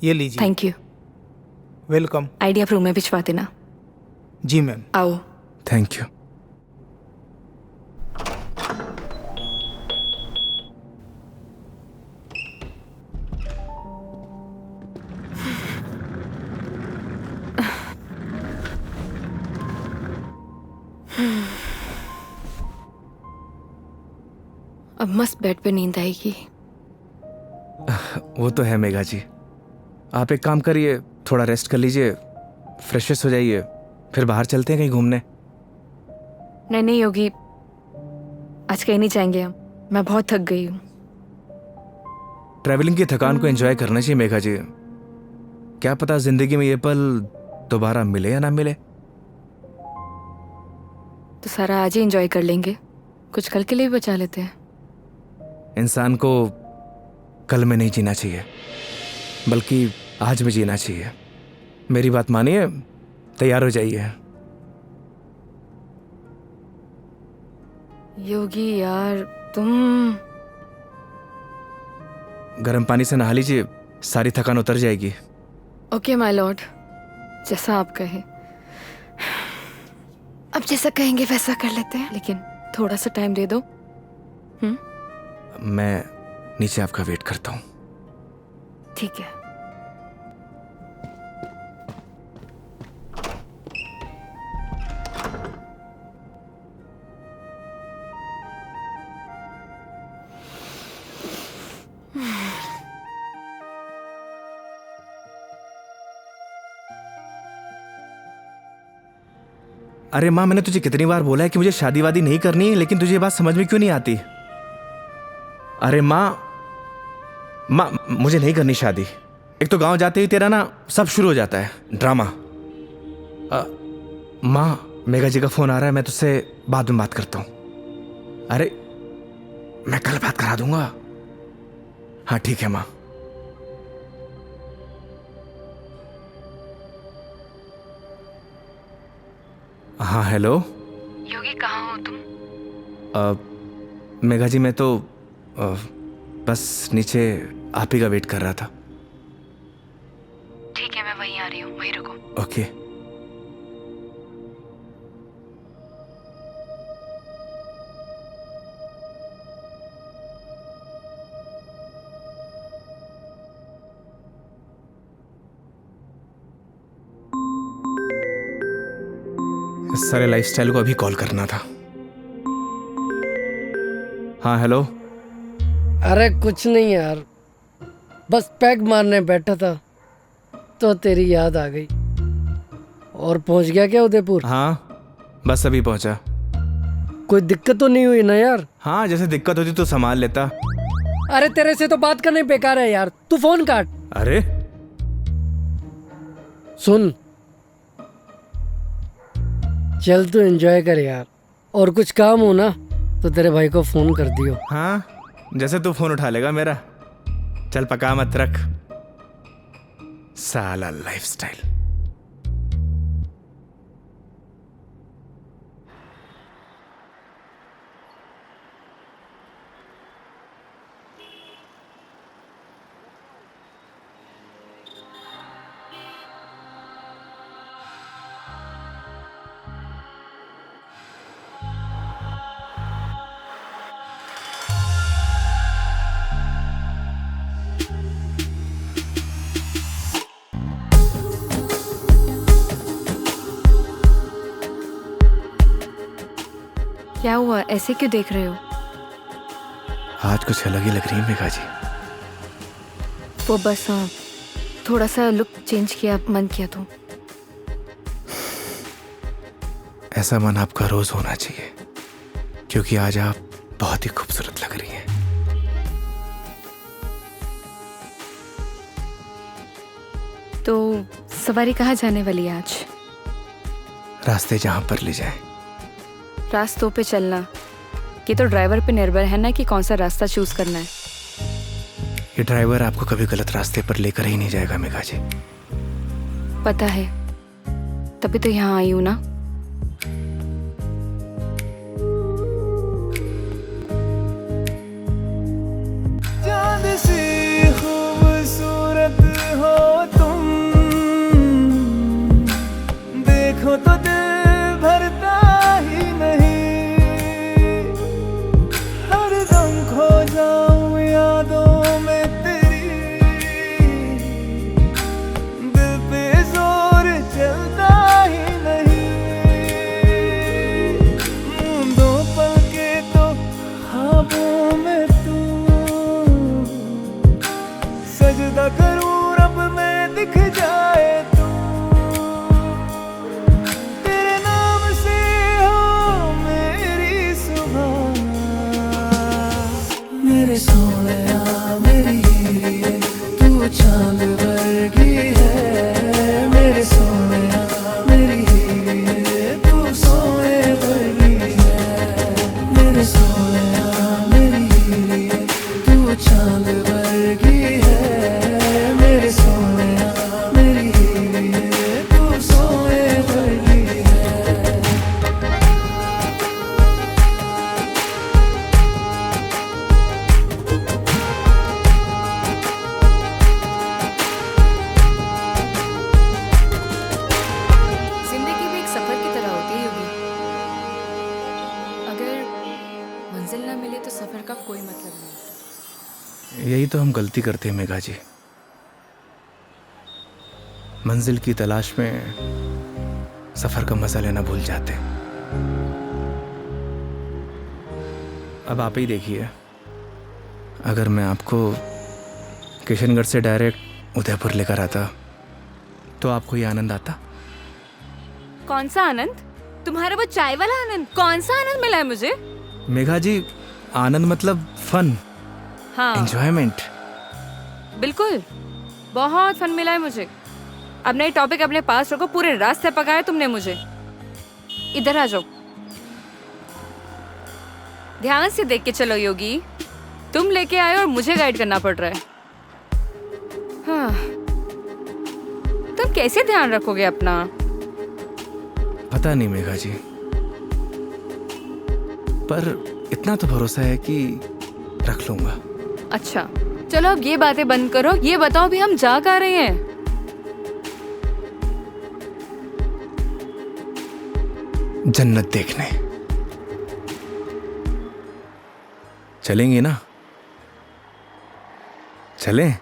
ये लीजिए। Thank you. Welcome. Idea proof में भिजवा देना। जी मैम। आओ। Thank you. अब मस्त बेड पे नींद आएगी। वो तो है मेघा जी, आप एक काम करिए, थोड़ा रेस्ट कर लीजिए, फ्रेश हो जाइए, फिर बाहर चलते हैं कहीं घूमने। नहीं नहीं योगी, आज कहीं नहीं जाएंगे हम, मैं बहुत थक गई हूँ। ट्रैवलिंग की थकान को एंजॉय करना चाहिए मेघा जी। क्या पता जिंदगी में ये पल दोबारा मिले या ना मिले। तो सारा आज ही एंजॉय कर लेंगे, कुछ कल के लिए भी बचा लेते हैं। इंसान को कल में नहीं जीना चाहिए, बल्कि आज में जीना चाहिए। मेरी बात मानिए, तैयार हो जाइए। योगी यार तुम गर्म पानी से नहा लीजिए, सारी थकान उतर जाएगी। ओके माय लॉर्ड, जैसा आप कहे। अब जैसा कहेंगे वैसा कर लेते हैं, लेकिन थोड़ा सा टाइम दे दो। मैं नीचे आपका वेट करता हूँ। ठीक है। अरे माँ, मैंने तुझे कितनी बार बोला है कि मुझे शादी वादी नहीं करनी, लेकिन तुझे ये बात समझ में क्यों नहीं आती? अरे माँ, मुझे नहीं करनी शादी। एक तो गांव जाते ही तेरा ना सब शुरू हो जाता है ड्रामा। माँ, मेघा जी का फोन आ रहा है, मैं तुझसे बाद में बात करता हूँ। अरे मैं कल बात करा दूंगा। हाँ ठीक है माँ। हाँ हेलो। योगी कहाँ हो तुम? मेघा जी मैं तो बस नीचे आप ही का वेट कर रहा था। ठीक है, मैं वहीं आ रही हूँ, वहीं रुको। ओके। इस सारे लाइफस्टाइल को अभी कॉल करना था। हाँ हेलो। अरे कुछ नहीं यार, बस पैग मारने बैठा था तो तेरी याद आ गई। और पहुंच गया क्या उदयपुर? हाँ बस अभी पहुंचा। कोई दिक्कत तो नहीं हुई ना यार? हाँ जैसे दिक्कत होती तो संभाल लेता। अरे तेरे से तो बात करना ही बेकार है यार, तू फोन काट। अरे सुन, चल तू एंजॉय कर यार, और कुछ काम हो ना तो तेरे भाई को फोन कर दियो। हाँ जैसे तू फोन उठा लेगा मेरा। चल पका मत रख, साला लाइफस्टाइल। क्या हुआ, ऐसे क्यों देख रहे हो? आज कुछ अलग ही लग रही है मेघा जी। वो बस थोड़ा सा लुक चेंज किया, मन किया तो। ऐसा मन आपका रोज होना चाहिए, क्योंकि आज आप बहुत ही खूबसूरत लग रही हैं। तो सवारी कहाँ जाने वाली है आज? रास्ते जहां पर ले जाए। रास्तों पे चलना, ये तो ड्राइवर पे निर्भर है ना कि कौन सा रास्ता चूज करना है। ये ड्राइवर आपको कभी गलत रास्ते पर लेकर ही नहीं जाएगा मेघा जी। पता है, तभी तो यहाँ आई हूँ ना। चांद सी खूबसूरत हो करूं रब में दिख जाए तू, तेरे नाम से हो मेरी सुबह। मेरे सोनिया मेरी हीरे तू चांद वर्गी है, मेरे सोनिया मेरी हीरे तू सोने वर्गी है, मेरे सोनिया मेरी हीरे तू चांद वर्गी है, मेरे सोनिया मेरी हीरे तू सोने वर्गी है। जिंदगी भी एक सफर की तरह होती है योगी। अगर मंजिल ना मिले तो सफर का कोई मतलब नहीं। यही तो हम गलती करते हैं मेघा जी, मंजिल की तलाश में सफर का मजा लेना भूल जाते हैं। अब आप ही देखिए, अगर मैं आपको किशनगढ़ से डायरेक्ट उदयपुर लेकर आता तो आपको ये आनंद आता? कौन सा आनंद? तुम्हारा वो चाय वाला आनंद? कौन सा आनंद मिला है मुझे? मेघा जी, आनंद मतलब फन, हाँ एंजॉयमेंट। बिल्कुल, बहुत फन मिला है मुझे। अब नए टॉपिक अपने पास रखो, पूरे रास्ते पकाया तुमने मुझे। इधर आ जाओ, ध्यान से देख के चलो योगी, तुम लेके आए और मुझे गाइड करना पड़ रहा है। हाँ, तुम कैसे ध्यान रखोगे अपना? पता नहीं मेघा जी, पर इतना तो भरोसा है कि रख लूंगा। अच्छा चलो अब ये बातें बंद करो, ये बताओ भी हम जा कहाँ रहे हैं? जन्नत देखने चलेंगे ना? चलें?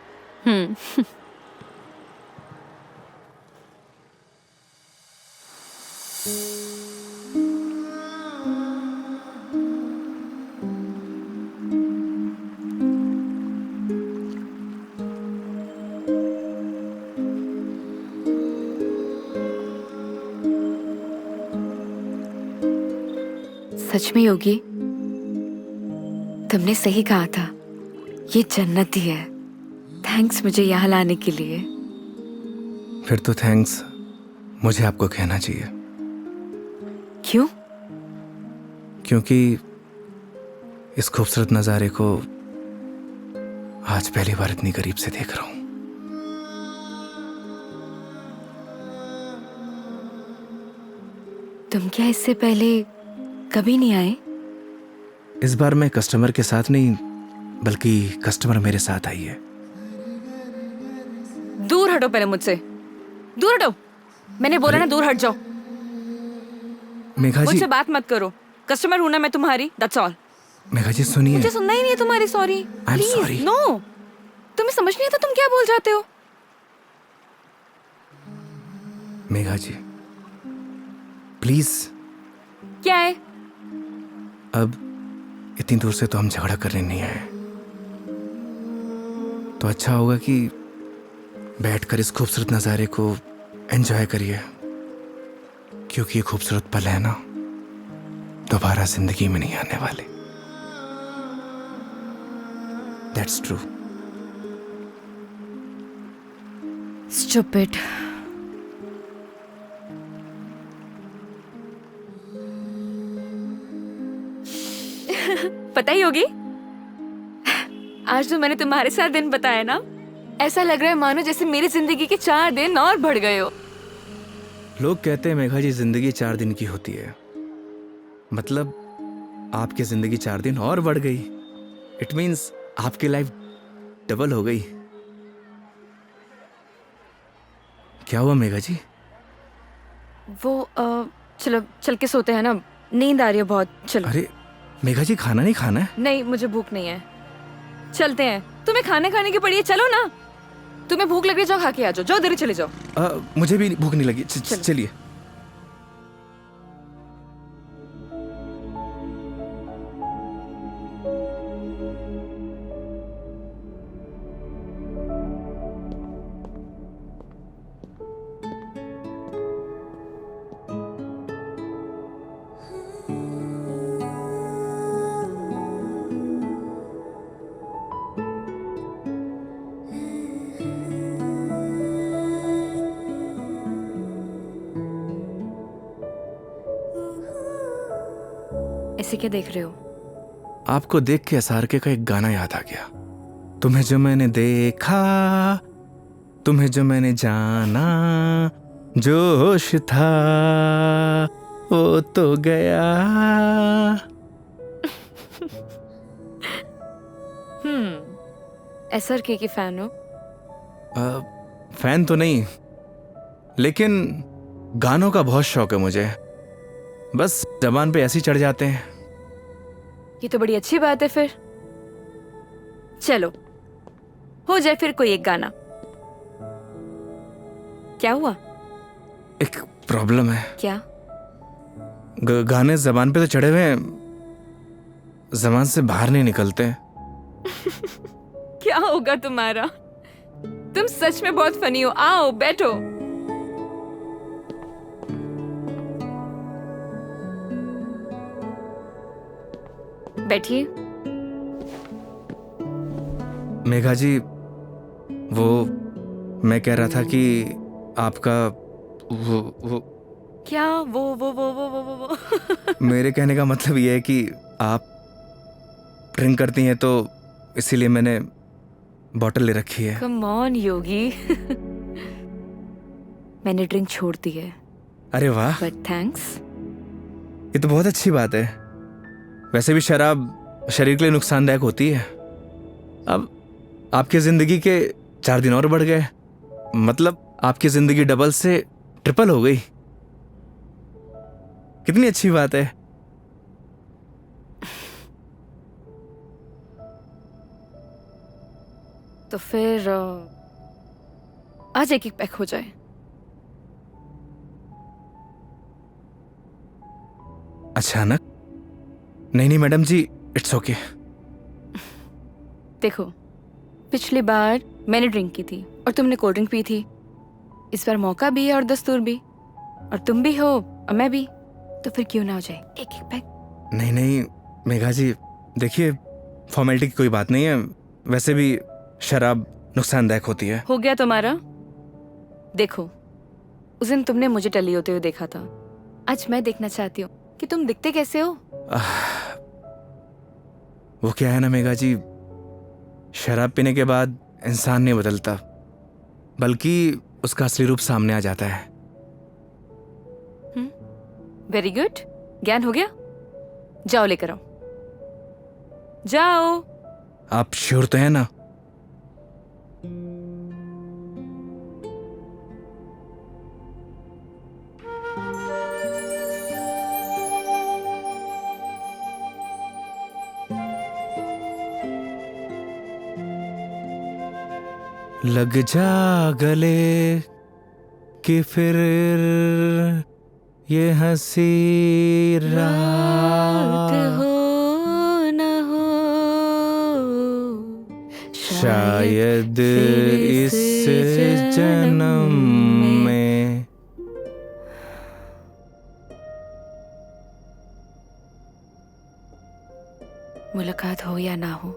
सच में योगी, तुमने सही कहा था, ये जन्नत ही है। थैंक्स मुझे यहाँ लाने के लिए। फिर तो थैंक्स मुझे आपको कहना चाहिए, क्यों? क्योंकि इस खूबसूरत नज़ारे को आज पहली बार इतनी करीब से देख रहा हूं। तुम क्या इससे पहले कभी नहीं आए? इस बार मैं कस्टमर के साथ नहीं, बल्कि कस्टमर मेरे साथ आई है। दूर हटो पहले मुझसे, दूर हटो। मैंने बोला ना दूर हट जाओ। मेघा जी, मुझसे बात मत करो। कस्टमर हूं ना मैं तुम्हारी, दैट्स ऑल। मेघा जी सुनिए। मुझे सुनना ही नहीं है तुम्हारी sorry. I'm please sorry. No, तुम्हें समझ नहीं आता तुम क्या बोल जाते हो। मेघा जी प्लीज, क्या है? अब इतनी दूर से तो हम झगड़ा करने नहीं आए, तो अच्छा होगा कि बैठकर इस खूबसूरत नज़ारे को एंजॉय करिए, क्योंकि ये खूबसूरत पल है ना, दोबारा जिंदगी में नहीं आने वाले। That's true. स्टूपिड। पता ही होगी, आज जो मैंने तुम्हारे साथ दिन बताया ना, ऐसा लग रहा है मानो जैसे मेरी जिंदगी के 4 दिन और बढ़ गए हो। लोग कहते हैं मेघा जी जिंदगी 4 दिन की होती है, मतलब आपकी जिंदगी 4 दिन और बढ़ गई। इट मीन्स आपकी लाइफ डबल हो गई। क्या हुआ मेघा जी? वो चलो चल के सोते हैं ना, नींद आ रही है बहुत। चलो। अरे मेघा जी, खाना नहीं खाना है? नहीं, मुझे भूख नहीं है। चलते हैं, तुम्हें खाने खाने की पड़ी है, चलो ना। तुम्हें भूख लग रही है, जाओ खा के आ जाओ, जाओ इधर ही चले जाओ। मुझे भी भूख नहीं लगी। चलो। चलिए। ऐसे क्या देख रहे हो? आपको देख के SRK का एक गाना याद आ गया। तुम्हें जो मैंने देखा, तुम्हें जो मैंने जाना, जोश था वो तो गया। SRK की फैन हो? फैन तो नहीं, लेकिन गानों का बहुत शौक है मुझे। बस जबान पे ऐसे ही चढ़ जाते हैं। ये तो बड़ी अच्छी बात है फिर। चलो हो जाए फिर कोई एक गाना। क्या हुआ? एक प्रॉब्लम है। क्या? गाने जबान पे तो चढ़े हुए हैं, जबान से बाहर नहीं निकलते। क्या होगा तुम्हारा? तुम सच में बहुत फनी हो। आओ बैठो। बैठिए। मेघा जी, वो मैं कह रहा था कि आपका वो क्या वो मेरे कहने का मतलब ये है कि आप ड्रिंक करती हैं, तो इसीलिए मैंने बॉटल ले रखी है। कम ऑन योगी। मैंने ड्रिंक छोड़ दी है। अरे वाह, बट थैंक्स। ये तो बहुत अच्छी बात है। वैसे भी शराब शरीर के लिए नुकसानदायक होती है। अब आपकी जिंदगी के 4 दिन और बढ़ गए, मतलब आपकी जिंदगी डबल से ट्रिपल हो गई। कितनी अच्छी बात है। तो फिर आज एक पैक हो जाए। अचानक? नहीं मैडम जी, इट्स ओके। देखो, पिछली बार मैंने ड्रिंक की थी और तुमने कोल्ड ड्रिंक पी थी। इस बार मौका भी है और दस्तूर भी, और तुम भी हो और मैं भी, तो फिर क्यों ना हो जाए एक एक पैक। नहीं मेघा जी, देखिए फॉर्मेलिटी की कोई बात नहीं है। वैसे भी शराब नुकसानदायक होती है। हो गया तुम्हारा। देखो, उस दिन तुमने मुझे टली होते हुए देखा था। आज मैं देखना चाहती हूँ कि तुम दिखते कैसे हो। वो क्या है ना मेघा जी, शराब पीने के बाद इंसान नहीं बदलता, बल्कि उसका असली रूप सामने आ जाता है। वेरी गुड, ज्ञान हो गया। जाओ लेकर आओ, जाओ। आप श्योर तो है ना? लग जा गले कि फिर ये हंसी रात हो न हो, शायद इस जन्म में। मुलाकात हो या ना हो।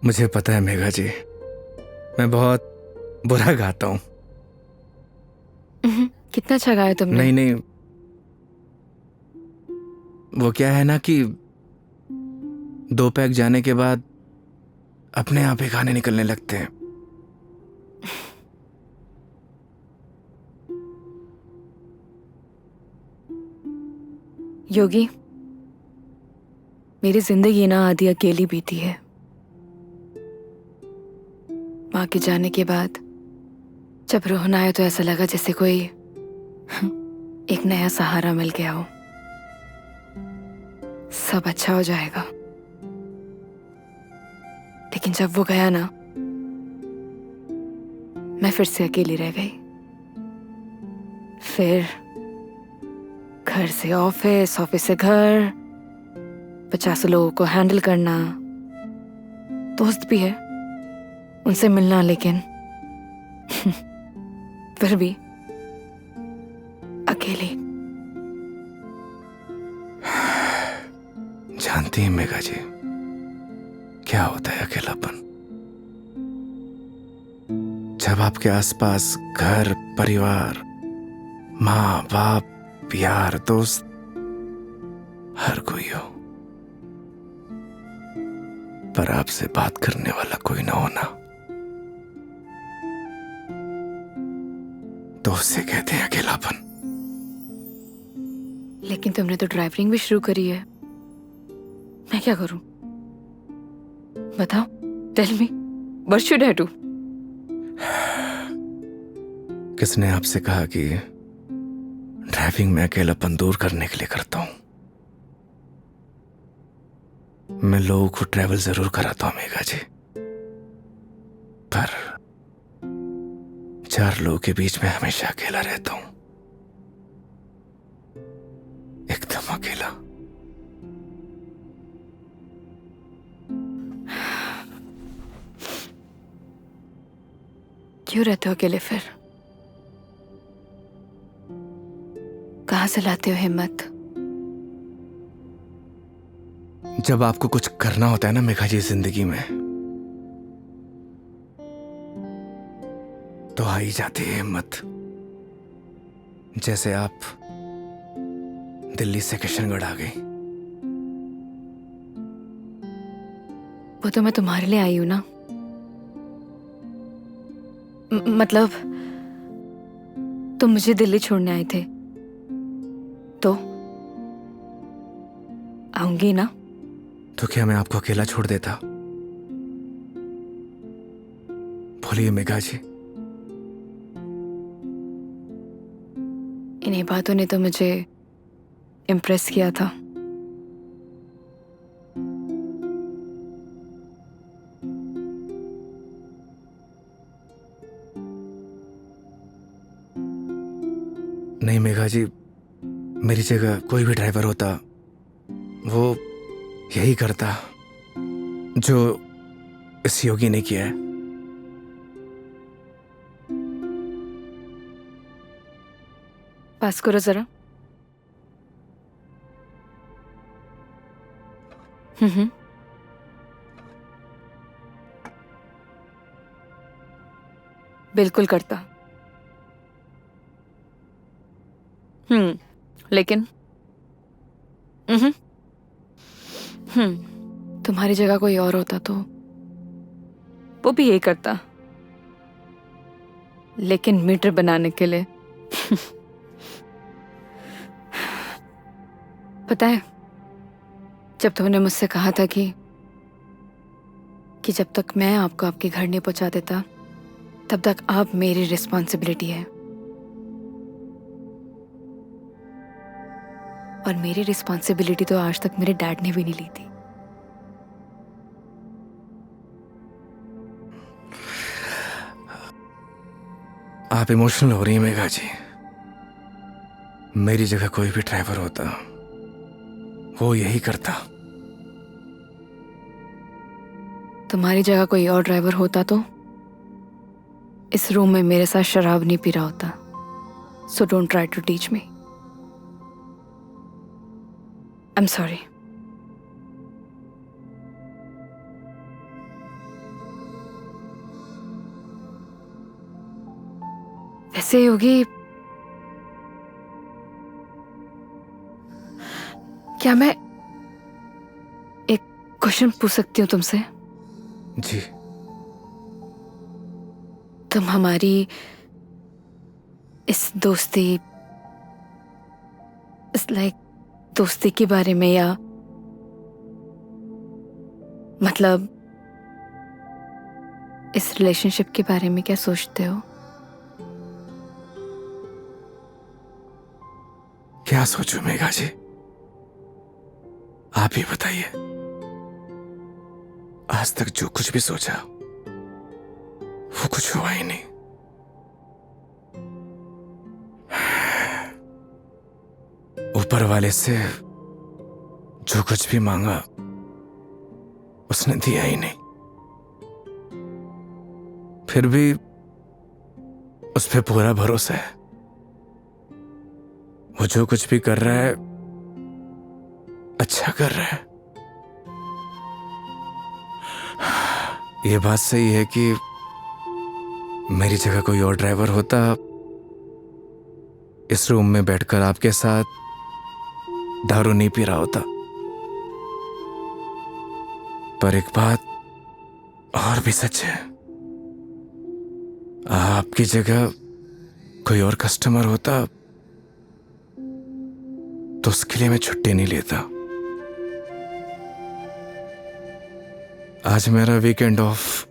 मुझे पता है मेघा जी, मैं बहुत बुरा गाता हूँ। कितना अच्छा गाया तुमने। नहीं, वो क्या है ना कि 2 पैक जाने के बाद अपने आप ही गाने निकलने लगते हैं। योगी, मेरी जिंदगी ना आधी अकेली बीती है। माँ के जाने के बाद जब रोना आया तो ऐसा लगा जैसे कोई एक नया सहारा मिल गया हो। सब अच्छा हो जाएगा। लेकिन जब वो गया ना, मैं फिर से अकेली रह गई। फिर घर से ऑफिस, ऑफिस से घर, 50 लोगों को हैंडल करना, दोस्त भी है, उनसे मिलना, लेकिन फिर भी अकेली। जानती हैं मेघा जी, क्या होता है अकेलापन? जब आपके आसपास घर, परिवार, माँ बाप, यार, दोस्त कोई हो, पर आपसे बात करने वाला कोई ना होना तो उसे कहते हैं अकेलापन। लेकिन तुमने तो ड्राइविंग भी शुरू करी है, मैं क्या करूं? बताओ, tell me, what should I do? किसने आपसे कहा कि ड्राइविंग में अकेलापन दूर करने के लिए करता हूं? मैं लोगों को ट्रैवल जरूर कराता हूं मेघा जी, पर 4 लोगों के बीच में हमेशा अकेला रहता हूं, एकदम अकेला। क्यों रहते हो अकेले फिर? कहां से लाते हो हिम्मत? जब आपको कुछ करना होता है ना मेघा जी जिंदगी में, तो आ ही जाती है हिम्मत। जैसे आप दिल्ली से किशनगढ़ आ गई। वो तो मैं तुम्हारे लिए आई हूं ना। मतलब तुम मुझे दिल्ली छोड़ने आए थे तो आऊंगी ना। तो क्या मैं आपको अकेला छोड़ देता? बोलिए मेघा जी। इन्हीं बातों ने तो मुझे इम्प्रेस किया था। नहीं मेघा जी, मेरी जगह कोई भी ड्राइवर होता वो यही करता जो इस योगी ने किया है। पास करो जरा। हम्म। बिल्कुल करता। लेकिन तुम्हारी जगह कोई और होता तो वो भी यही करता, लेकिन मीटर बनाने के लिए। पता है, जब तुमने मुझसे कहा था कि जब तक मैं आपको आपके घर नहीं पहुंचा देता तब तक आप मेरी रिस्पॉन्सिबिलिटी है, और मेरी रिस्पॉन्सिबिलिटी तो आज तक मेरे डैड ने भी नहीं ली थी। आप इमोशनल हो रही हैं मेघा जी। मेरी जगह कोई भी ड्राइवर होता वो यही करता। तुम्हारी जगह कोई और ड्राइवर होता तो इस रूम में मेरे साथ शराब नहीं पी रहा होता। So don't try to teach me. I am sorry. वैसे योगी, क्या मैं एक क्वेश्चन पूछ सकती हूँ तुमसे? जी। तुम हमारी इस दोस्ती, इस दोस्ती के बारे में, या मतलब इस रिलेशनशिप के बारे में क्या सोचते हो? क्या सोचूं मेघा जी, आप ही बताइए। आज तक जो कुछ भी सोचा वो कुछ हुआ ही नहीं। ऊपर वाले से जो कुछ भी मांगा उसने दिया ही नहीं, फिर भी उस पे पूरा भरोसा है। वो जो कुछ भी कर रहा है अच्छा कर रहा है। ये बात सही है कि मेरी जगह कोई और ड्राइवर होता इस रूम में बैठकर आपके साथ दारू नहीं पी रहा होता। पर एक बात और भी सच है, आपकी जगह कोई और कस्टमर होता तो उसके लिए मैं छुट्टी नहीं लेता। आज मेरा वीकेंड ऑफ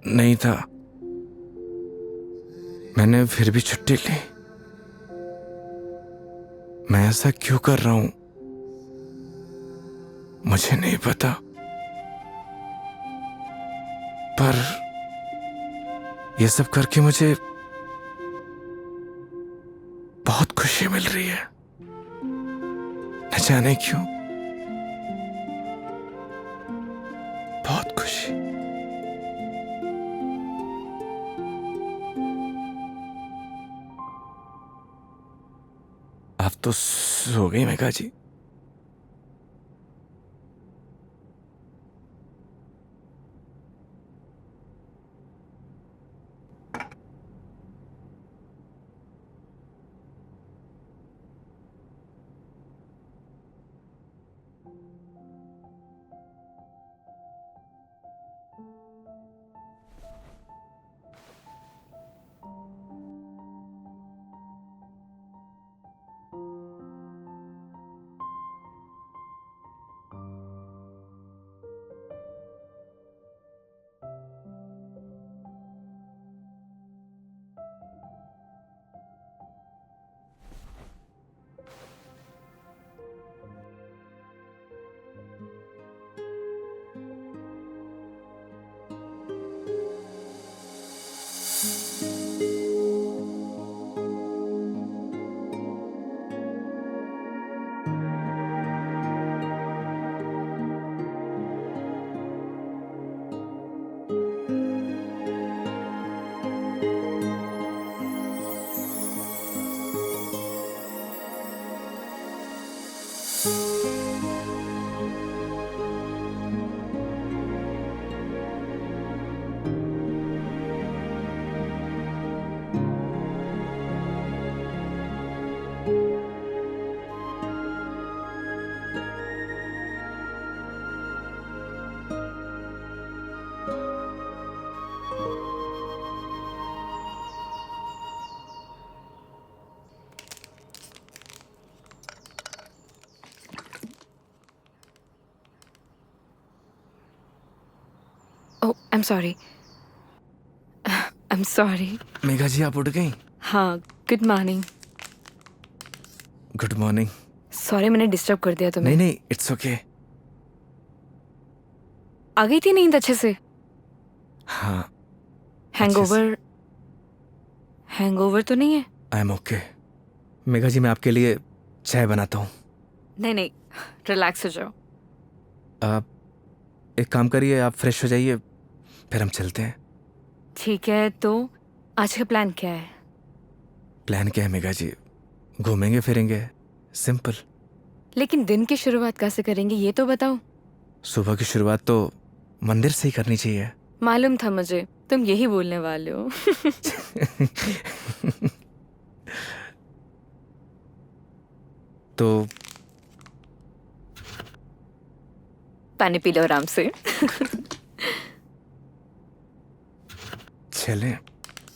नहीं था, मैंने फिर भी छुट्टी ली। मैं ऐसा क्यों कर रहा हूं मुझे नहीं पता, पर ये सब करके मुझे बहुत खुशी मिल रही है, न जाने क्यों, बहुत खुशी। आप तो सो गई Megha ji. Oh I am sorry, I am sorry. Megha ji आप उठ गई? हाँ, good morning. Good morning. Sorry मैंने डिस्टर्ब कर दिया तुम्हें। नहीं इट्स ओके। आ गई थी नींद अच्छे से? हाँ हैंगओवर हैंगओवर तो नहीं है? I am okay. Megha ji मैं आपके लिए चाय बनाता हूँ। नहीं, रिलैक्स हो जाओ। आप एक काम करिए, आप फ्रेश हो जाइए, फिर हम चलते हैं। ठीक है, तो आज का प्लान क्या है? प्लान क्या है मेघा जी? घूमेंगे फिरेंगे, सिंपल। लेकिन दिन की शुरुआत कैसे करेंगे ये तो बताओ। सुबह की शुरुआत तो मंदिर से ही करनी चाहिए। मालूम था मुझे तुम यही बोलने वाले हो। तो पानी पी लो आराम से। चलें?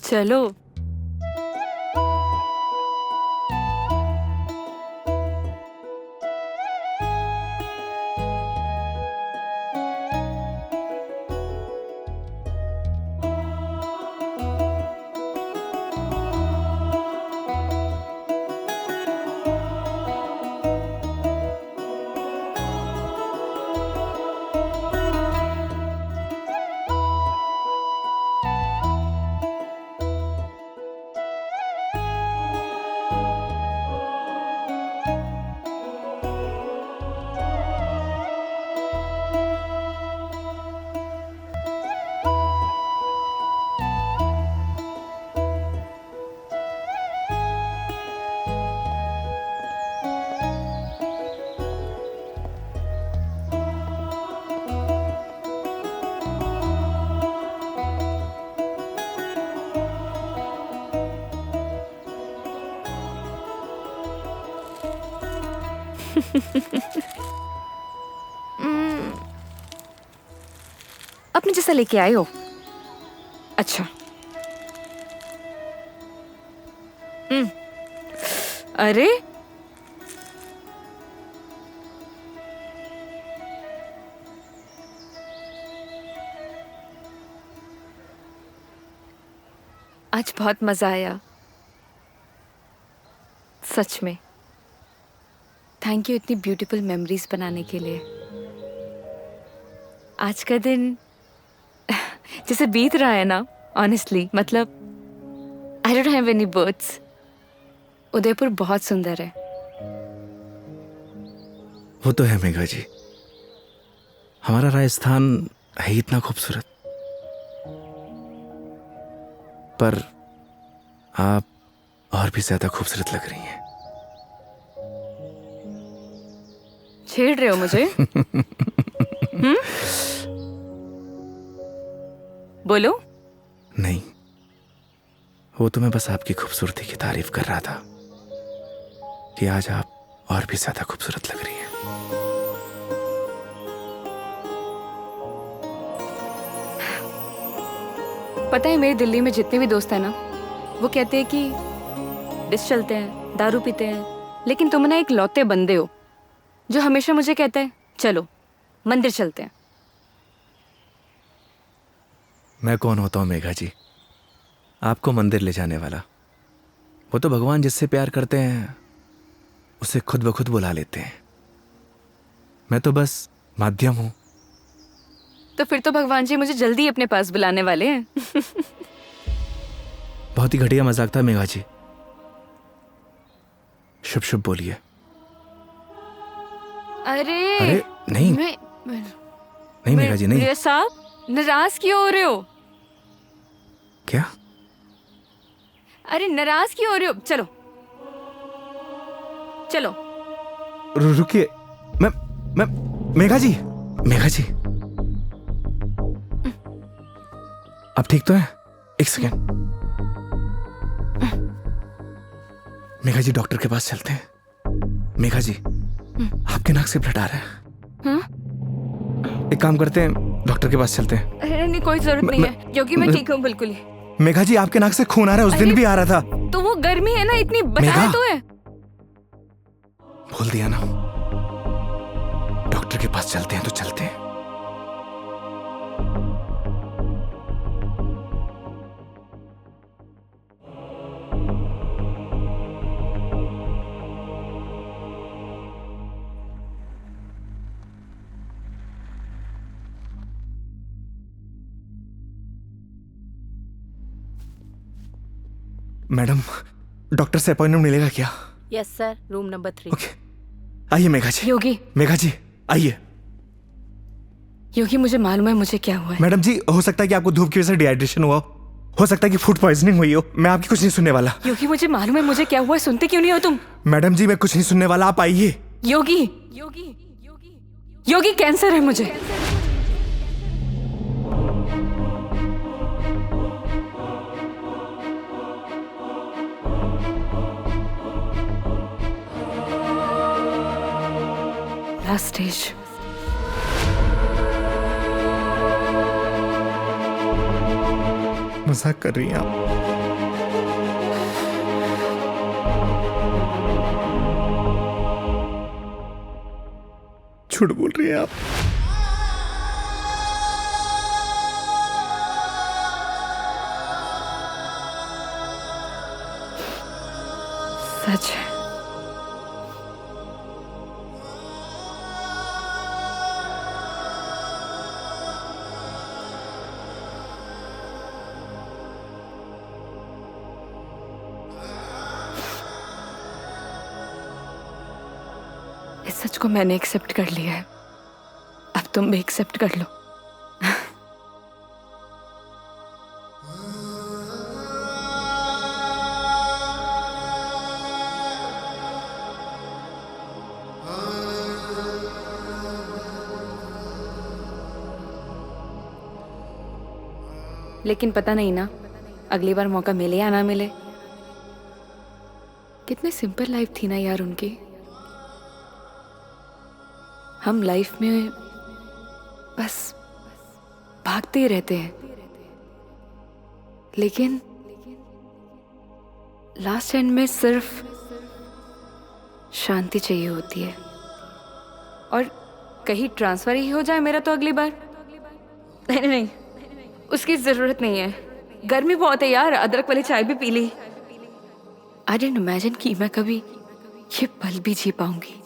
चलो। आपने जैसा लेके आए हो। अच्छा। अरे आज बहुत मजा आया, सच में। थैंक यू इतनी ब्यूटीफुल मेमोरीज बनाने के लिए। आज का दिन जैसे बीत रहा है ना, ऑनेस्टली, मतलब I don't have any words. Udaipur बहुत सुंदर है। वो तो है मेघा जी, हमारा राजस्थान है इतना खूबसूरत, पर आप और भी ज्यादा खूबसूरत लग रही हैं। छेड़ रहे हो मुझे? बोलो। नहीं, वो तो मैं बस आपकी खूबसूरती की तारीफ कर रहा था कि आज आप और भी ज्यादा खूबसूरत लग रही हैं। पता है, मेरे दिल्ली में जितने भी दोस्त हैं ना, वो कहते हैं कि डिस चलते हैं, दारू पीते हैं, लेकिन तुम ना एक लौते बंदे हो जो हमेशा मुझे कहते हैं चलो मंदिर चलते हैं। मैं कौन होता हूँ मेघा जी, आपको मंदिर ले जाने वाला? वो तो भगवान जिससे प्यार करते हैं उसे खुद ब खुद बुला लेते हैं। मैं तो बस माध्यम हूं। तो फिर तो भगवान जी मुझे जल्दी अपने पास बुलाने वाले हैं। बहुत ही घटिया मजाक था मेघा जी। शुभ शुभ बोलिए। अरे नहीं नहीं मेघा जी, नहीं। मेरे साहब नाराज क्यों हो रहे हो? क्या? अरे नाराज क्यों हो रहे हो? चलो चलो। रुकिए, मैं मेघा जी, मेघा जी, अब ठीक तो है? एक सेकेंड। मेघा जी, डॉक्टर के पास चलते हैं। मेघा जी, आपके नाक से ब्लड आ रहा है। हाँ? एक काम करते हैं, डॉक्टर के पास चलते हैं। अरे नहीं, कोई जरूरत नहीं है, क्योंकि मैं ठीक हूँ बिल्कुल ही। मेघा जी, आपके नाक से खून आ रहा है, उस दिन भी आ रहा था। तो वो गर्मी है ना, इतनी बताया मेघा। तो है। बोल दिया ना, डॉक्टर के पास चलते हैं तो चलते हैं। मैडम, डॉक्टर से अपॉइंटमेंट मिलेगा क्या? Yes sir, room number 3। Okay, आइए मेघा जी। योगी, मेघा जी आइए। योगी मुझे मालूम है मुझे क्या हुआ है। मैडम जी, हो सकता है कि आपको धूप की वजह से डिहाइड्रेशन हुआ हो सकता है कि फूड पॉइजनिंग हुई हो। मैं आपकी कुछ नहीं सुनने वाला। योगी मुझे मालूम है मुझे क्या हुआ है, सुनते क्यों नहीं हो तुम? मैडम जी, मैं कुछ नहीं सुनने वाला, आप आइए। योगी योगी योगी योगी, कैंसर है मुझे। Last stage. मजाक कर रही हैं आप? झूठ बोल रही हैं आप? सच है। इस सच को मैंने एक्सेप्ट कर लिया है, अब तुम भी एक्सेप्ट कर लो। लेकिन पता नहीं ना, अगली बार मौका मिले या ना मिले। कितनी सिंपल लाइफ थी ना यार उनकी। हम लाइफ में बस भागते ही रहते हैं, लेकिन लास्ट एंड में सिर्फ शांति चाहिए होती है। और कहीं ट्रांसफर ही हो जाए मेरा तो अगली बार। नहीं नहीं नहीं, उसकी जरूरत नहीं है। गर्मी बहुत है यार, अदरक वाली चाय भी पी ली। आई डिडंट इमेजिन कि मैं कभी ये पल भी जी पाऊंगी।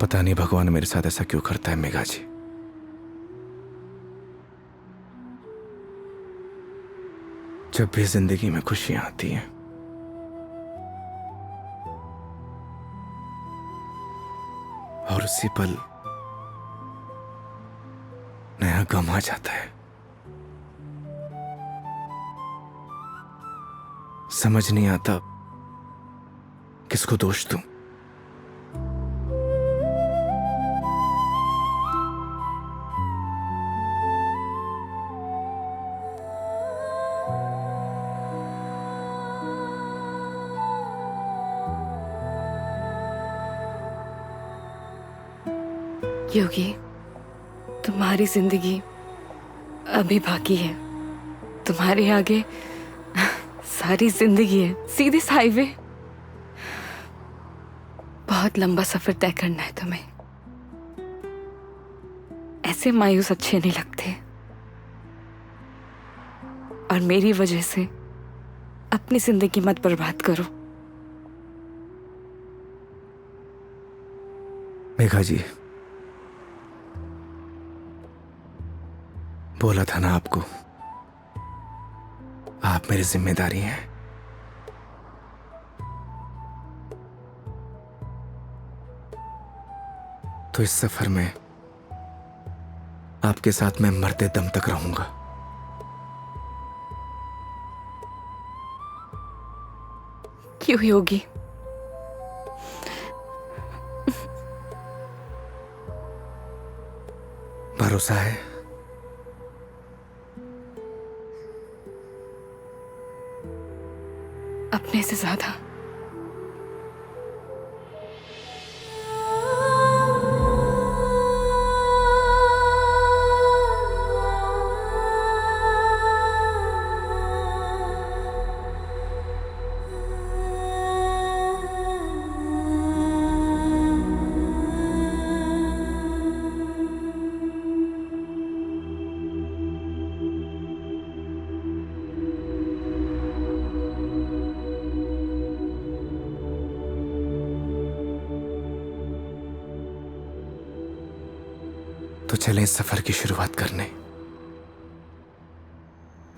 पता नहीं भगवान मेरे साथ ऐसा क्यों करता है मेघा जी। जब भी जिंदगी में खुशियां आती हैं, और उसी पल नया गम आ जाता है। समझ नहीं आता किसको दोष दूं। योगी, तुम्हारी जिंदगी अभी बाकी है। तुम्हारे आगे सारी जिंदगी है, सीधे हाईवे। बहुत लंबा सफर तय करना है तुम्हें। ऐसे मायूस अच्छे नहीं लगते। और मेरी वजह से अपनी जिंदगी मत बर्बाद करो। मेघा जी, बोला था ना आपको, आप मेरी जिम्मेदारी हैं। तो इस सफर में आपके साथ मैं मरते दम तक रहूंगा। क्यों योगी? भरोसा है? अपने से ज्यादा। तो चलें इस सफर की शुरुआत करने।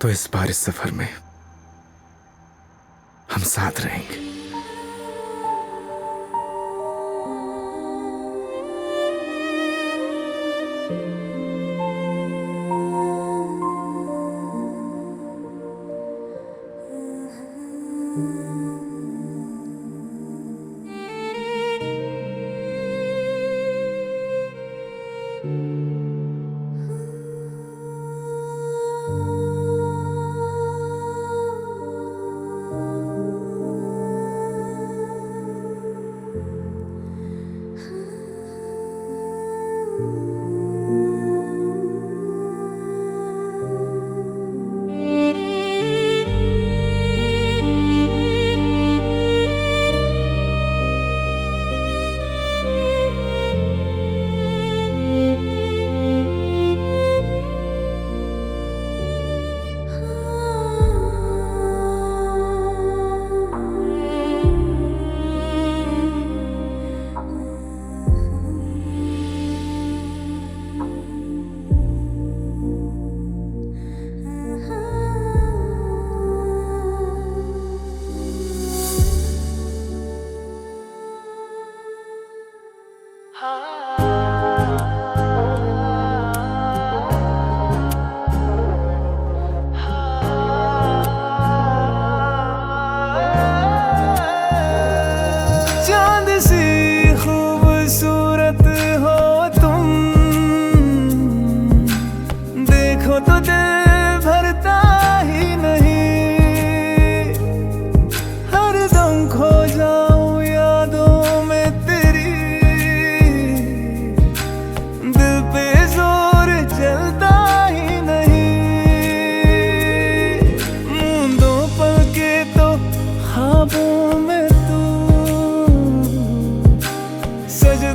तो इस बार इस सफर में हम साथ रहेंगे।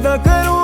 क्या करूं